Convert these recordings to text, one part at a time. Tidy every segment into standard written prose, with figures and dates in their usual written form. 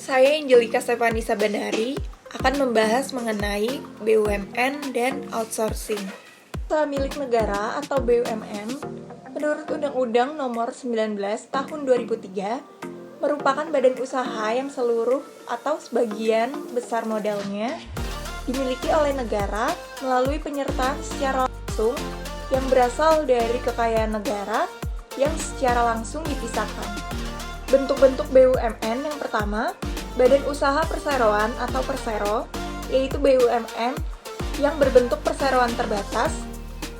Saya Angelika Stefanisa Bandari akan membahas mengenai BUMN dan outsourcing. Usaha milik negara atau BUMN, menurut Undang-Undang Nomor 19 Tahun 2003, merupakan badan usaha yang seluruh atau sebagian besar modalnya dimiliki oleh negara melalui penyertaan secara langsung yang berasal dari kekayaan negara yang secara langsung dipisahkan. Bentuk-bentuk BUMN yang pertama, Badan Usaha Perseroan atau Persero, yaitu BUMN yang berbentuk perseroan terbatas,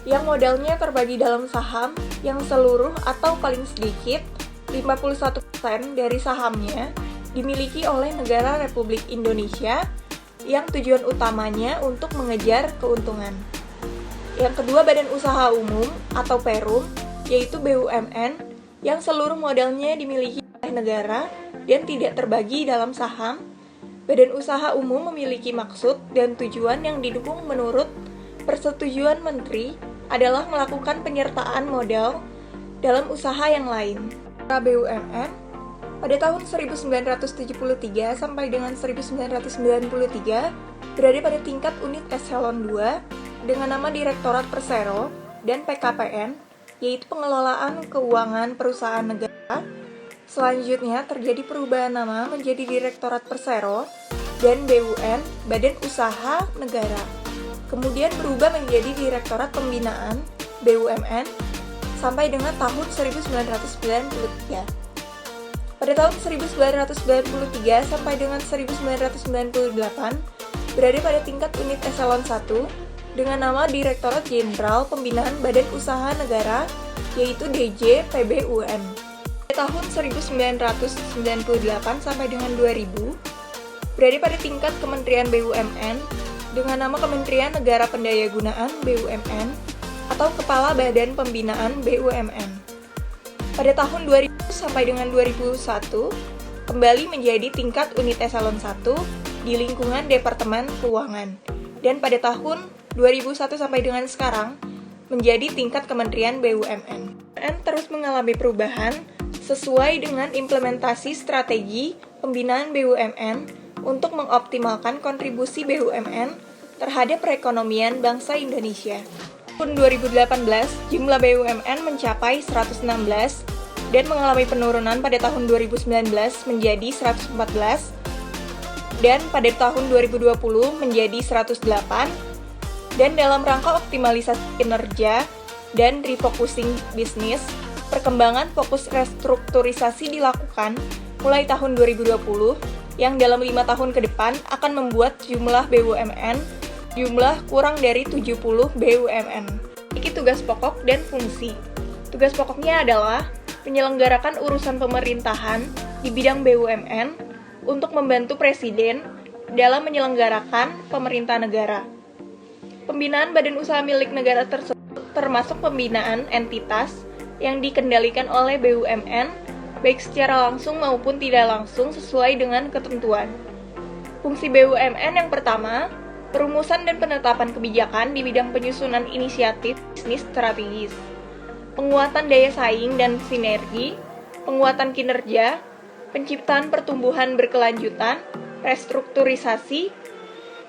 yang modalnya terbagi dalam saham yang seluruh atau paling sedikit 51% dari sahamnya dimiliki oleh negara Republik Indonesia yang tujuan utamanya untuk mengejar keuntungan. Yang kedua, Badan Usaha Umum atau Perum, yaitu BUMN yang seluruh modalnya dimiliki oleh negara dan tidak terbagi dalam saham. Badan usaha umum memiliki maksud dan tujuan yang didukung menurut persetujuan menteri adalah melakukan penyertaan modal dalam usaha yang lain. BUMN pada tahun 1973 sampai dengan 1993 berada pada tingkat unit eselon 2 dengan nama Direktorat Persero dan PKPN, yaitu pengelolaan keuangan perusahaan negara. Selanjutnya terjadi perubahan nama menjadi Direktorat Persero dan BUN, Badan Usaha Negara. Kemudian berubah menjadi Direktorat Pembinaan BUMN sampai dengan tahun 1993. Pada tahun 1993 sampai dengan 1998 berada pada tingkat unit eselon 1 dengan nama Direktorat Jenderal Pembinaan Badan Usaha Negara, yaitu DJ PBUN. Pada tahun 1998 sampai dengan 2000 berada pada tingkat Kementerian BUMN dengan nama Kementerian Negara Pendayagunaan BUMN atau Kepala Badan Pembinaan BUMN. Pada tahun 2000 sampai dengan 2001 kembali menjadi tingkat unit eselon 1 di lingkungan Departemen Keuangan, dan pada tahun 2001 sampai dengan sekarang menjadi tingkat Kementerian BUMN. Terus mengalami perubahan sesuai dengan implementasi strategi pembinaan BUMN untuk mengoptimalkan kontribusi BUMN terhadap perekonomian bangsa Indonesia. Tahun 2018, jumlah BUMN mencapai 116 dan mengalami penurunan pada tahun 2019 menjadi 114 dan pada tahun 2020 menjadi 108. Dan dalam rangka optimalisasi kinerja dan refocusing bisnis, perkembangan fokus restrukturisasi dilakukan mulai tahun 2020 yang dalam 5 tahun ke depan akan membuat jumlah BUMN jumlah kurang dari 70 BUMN. Ini tugas pokok dan fungsi. Tugas pokoknya adalah menyelenggarakan urusan pemerintahan di bidang BUMN untuk membantu Presiden dalam menyelenggarakan pemerintah negara. Pembinaan badan usaha milik negara tersebut termasuk pembinaan entitas yang dikendalikan oleh BUMN, baik secara langsung maupun tidak langsung sesuai dengan ketentuan. Fungsi BUMN yang pertama, perumusan dan penetapan kebijakan di bidang penyusunan inisiatif bisnis strategis, penguatan daya saing dan sinergi, penguatan kinerja, penciptaan pertumbuhan berkelanjutan, restrukturisasi,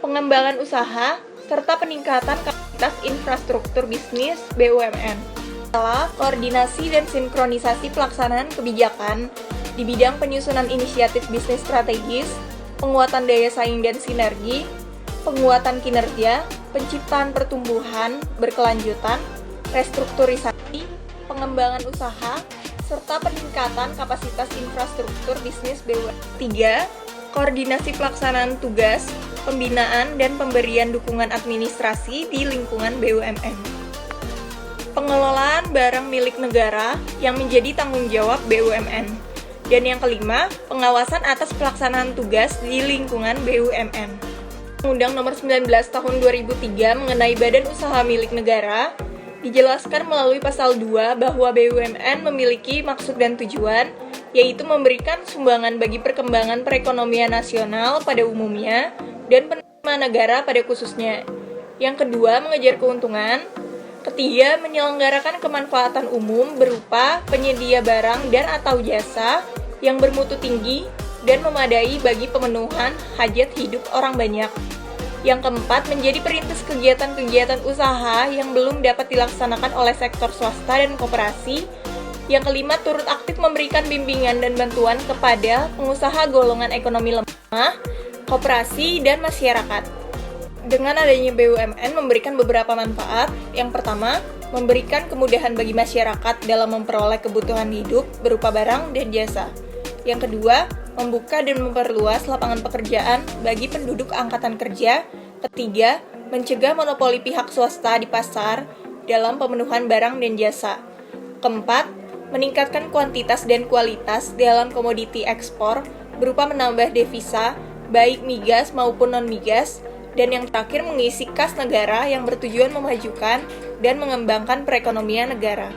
pengembangan usaha, serta peningkatan kapasitas infrastruktur bisnis BUMN. Setelah koordinasi dan sinkronisasi pelaksanaan kebijakan di bidang penyusunan inisiatif bisnis strategis, penguatan daya saing dan sinergi, penguatan kinerja, penciptaan pertumbuhan berkelanjutan, restrukturisasi, pengembangan usaha, serta peningkatan kapasitas infrastruktur bisnis BUMN. 3. Koordinasi pelaksanaan tugas, pembinaan dan pemberian dukungan administrasi di lingkungan BUMN. Pengelolaan barang milik negara yang menjadi tanggung jawab BUMN. Dan yang kelima, pengawasan atas pelaksanaan tugas di lingkungan BUMN. Undang Nomor 19 Tahun 2003 mengenai Badan Usaha Milik Negara dijelaskan melalui pasal 2 bahwa BUMN memiliki maksud dan tujuan, yaitu memberikan sumbangan bagi perkembangan perekonomian nasional pada umumnya dan penerima negara pada khususnya. Yang kedua, mengejar keuntungan. Ketiga, menyelenggarakan kemanfaatan umum berupa penyedia barang dan atau jasa yang bermutu tinggi dan memadai bagi pemenuhan hajat hidup orang banyak. Yang keempat, menjadi perintis kegiatan-kegiatan usaha yang belum dapat dilaksanakan oleh sektor swasta dan koperasi. Yang kelima, turut aktif memberikan bimbingan dan bantuan kepada pengusaha golongan ekonomi lemah, koperasi, dan masyarakat. Dengan adanya BUMN memberikan beberapa manfaat. Yang pertama, memberikan kemudahan bagi masyarakat dalam memperoleh kebutuhan hidup berupa barang dan jasa. Yang kedua, membuka dan memperluas lapangan pekerjaan bagi penduduk angkatan kerja. Ketiga, mencegah monopoli pihak swasta di pasar dalam pemenuhan barang dan jasa. Keempat, meningkatkan kuantitas dan kualitas dalam komoditi ekspor berupa menambah devisa, baik migas maupun non-migas. Dan yang terakhir, mengisi kas negara yang bertujuan memajukan dan mengembangkan perekonomian negara.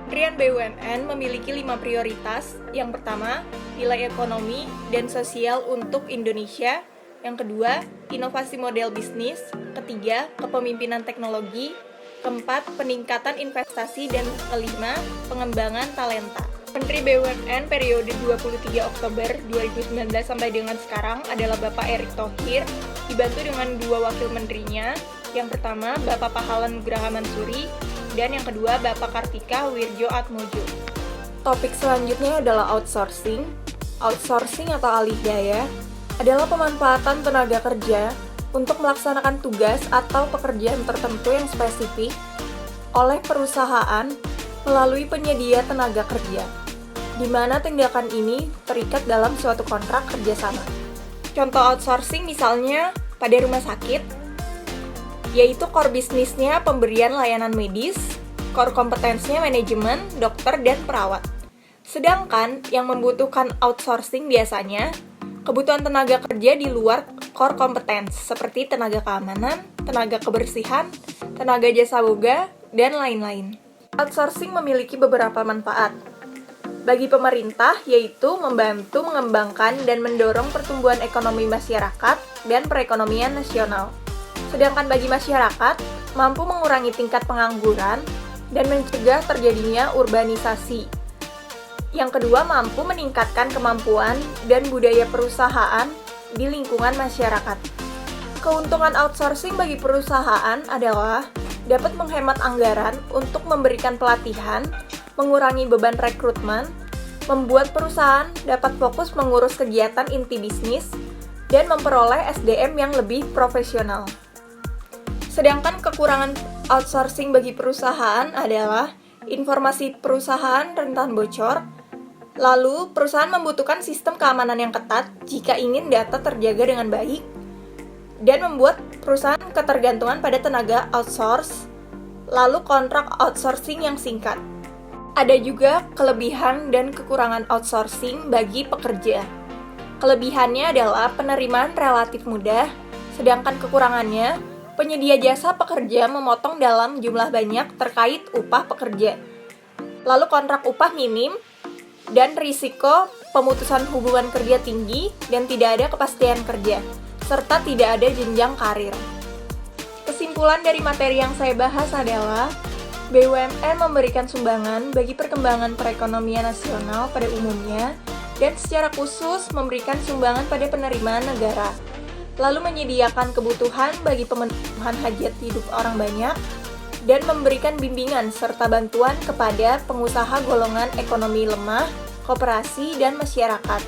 Kementerian BUMN memiliki 5 prioritas. Yang pertama, nilai ekonomi dan sosial untuk Indonesia. Yang kedua, inovasi model bisnis. Ketiga, kepemimpinan teknologi. Keempat, peningkatan investasi. Dan kelima, pengembangan talenta. Menteri BUMN periode 23 Oktober 2019 sampai dengan sekarang adalah Bapak Erick Thohir, dibantu dengan 2 wakil menterinya. Yang pertama, Bapak Pahala Nugraha Mansuri, dan yang kedua, Bapak Kartika Wirjoatmojo. Topik selanjutnya adalah outsourcing. Outsourcing atau alih daya adalah pemanfaatan tenaga kerja untuk melaksanakan tugas atau pekerjaan tertentu yang spesifik oleh perusahaan melalui penyedia tenaga kerja, di mana tindakan ini terikat dalam suatu kontrak kerjasama. Contoh outsourcing misalnya pada rumah sakit, yaitu core bisnisnya pemberian layanan medis, core kompetensinya manajemen, dokter, dan perawat. Sedangkan yang membutuhkan outsourcing biasanya kebutuhan tenaga kerja di luar core kompetens, seperti tenaga keamanan, tenaga kebersihan, tenaga jasa boga, dan lain-lain. Outsourcing memiliki beberapa manfaat. Bagi pemerintah, yaitu membantu mengembangkan dan mendorong pertumbuhan ekonomi masyarakat dan perekonomian nasional. Sedangkan bagi masyarakat, mampu mengurangi tingkat pengangguran dan mencegah terjadinya urbanisasi. Yang kedua, mampu meningkatkan kemampuan dan budaya perusahaan di lingkungan masyarakat. Keuntungan outsourcing bagi perusahaan adalah dapat menghemat anggaran untuk memberikan pelatihan, mengurangi beban rekrutmen, membuat perusahaan dapat fokus mengurus kegiatan inti bisnis, dan memperoleh SDM yang lebih profesional. Sedangkan kekurangan outsourcing bagi perusahaan adalah informasi perusahaan rentan bocor, lalu perusahaan membutuhkan sistem keamanan yang ketat jika ingin data terjaga dengan baik, dan membuat perusahaan ketergantungan pada tenaga outsource, lalu kontrak outsourcing yang singkat. Ada juga kelebihan dan kekurangan outsourcing bagi pekerja. Kelebihannya adalah penerimaan relatif mudah, sedangkan kekurangannya penyedia jasa pekerja memotong dalam jumlah banyak terkait upah pekerja. Lalu kontrak upah minim dan risiko pemutusan hubungan kerja tinggi dan tidak ada kepastian kerja, serta tidak ada jenjang karir. Kesimpulan dari materi yang saya bahas adalah BUMN memberikan sumbangan bagi perkembangan perekonomian nasional pada umumnya dan secara khusus memberikan sumbangan pada penerimaan negara, lalu menyediakan kebutuhan bagi pemenuhan hajat hidup orang banyak, dan memberikan bimbingan serta bantuan kepada pengusaha golongan ekonomi lemah, koperasi, dan masyarakat.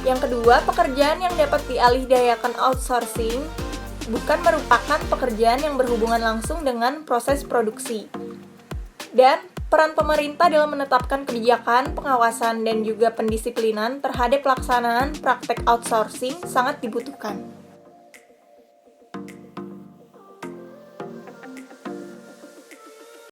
Yang kedua, pekerjaan yang dapat dialihdayakan outsourcing bukan merupakan pekerjaan yang berhubungan langsung dengan proses produksi. Dan peran pemerintah dalam menetapkan kebijakan, pengawasan, dan juga pendisiplinan terhadap pelaksanaan praktek outsourcing sangat dibutuhkan.